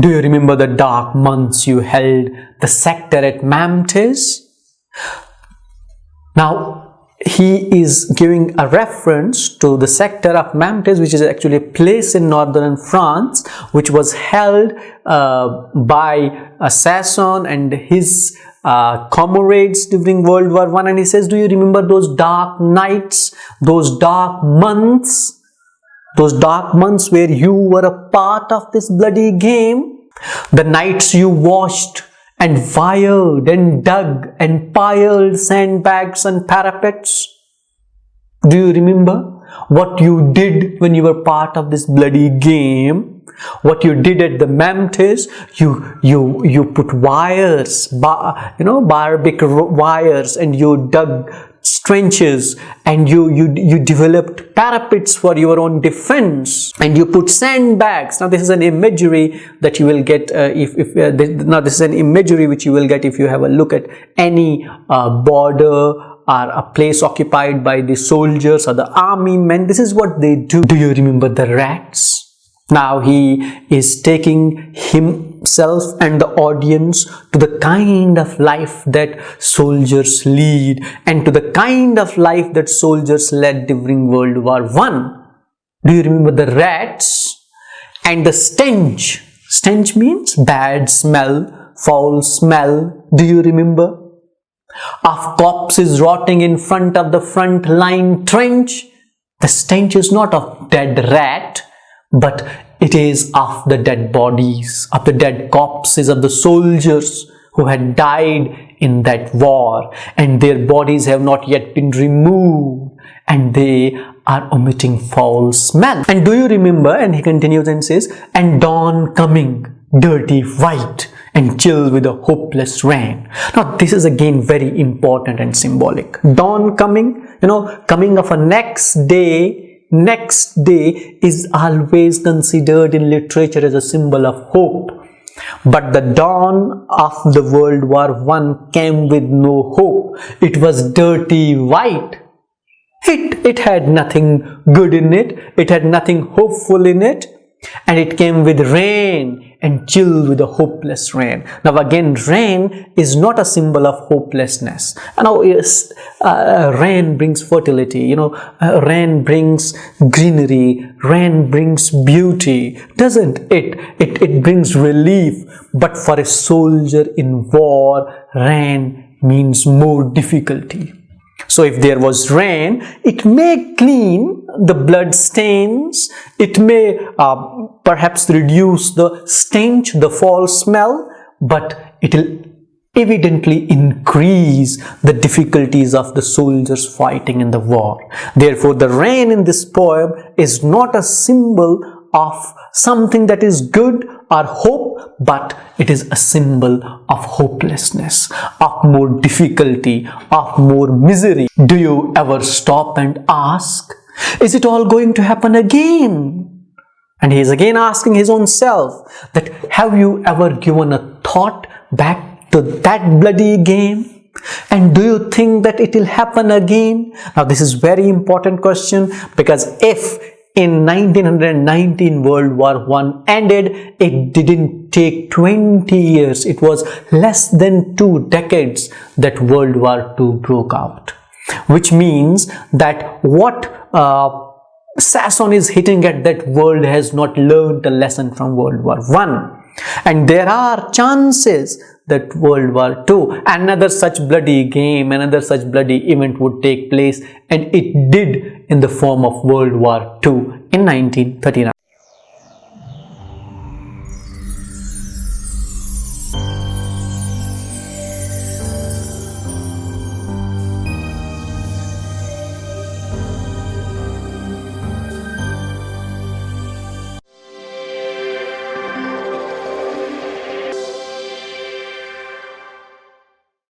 Do you remember the dark months you held the sector at Mamtes? Now, he is giving a reference to the sector of Mamtes, which is actually a place in northern France, which was held by Sasson and his comrades during World War I. And he says, do you remember those dark nights, those dark months where you were a part of this bloody game? The nights you washed and wired and dug and piled sandbags and parapets. Do you remember what you did when you were part of this bloody game? What you did at the Mamtes? You put wires, barbaric wires, and you dug trenches, and you developed parapets for your own defense, and you put sandbags. Now this is an imagery that you will get this is an imagery which you will get if you have a look at any border or a place occupied by the soldiers or the army men. This is what they do. Do you remember the rats? Now he is taking himself and the audience to the kind of life that soldiers lead, and to the kind of life that soldiers led during World War I. Do you remember the rats and the stench? Stench means bad smell, foul smell. Do you remember? Of corpses rotting in front of the front line trench. The stench is not of dead rat, but it is of the dead bodies, of the dead corpses of the soldiers who had died in that war, and their bodies have not yet been removed, and they are emitting foul smell. And do you remember, and he continues and says, and dawn coming, dirty white and chill with a hopeless rain. Now this is again very important and symbolic. Dawn coming, coming of a next day is always considered in literature as a symbol of hope. But the dawn of the World War I came with no hope. It was dirty white. It had nothing good in it. It had nothing hopeful in it. And it came with rain and chill with a hopeless rain. Now again, rain is not a symbol of hopelessness. Now rain brings fertility, rain brings greenery, rain brings beauty, doesn't it? It brings relief. But for a soldier in war, rain means more difficulty. So if there was rain, it may clean the blood stains, it may perhaps reduce the stench, the foul smell, but it will evidently increase the difficulties of the soldiers fighting in the war. Therefore, the rain in this poem is not a symbol of something that is good or hope, but it is a symbol of hopelessness, of more difficulty, of more misery. Do you ever stop and ask, is it all going to happen again? And he is again asking his own self that, have you ever given a thought back to that bloody game? And do you think that it will happen again? Now this is very important question, because if in 1919 World War I ended, it didn't take 20 years. It was less than 2 decades that World War II broke out. Which means that what Sasson is hitting at, that world has not learned a lesson from World War I. And there are chances that World War II, another such bloody game, another such bloody event would take place, and it did in the form of World War II in 1939.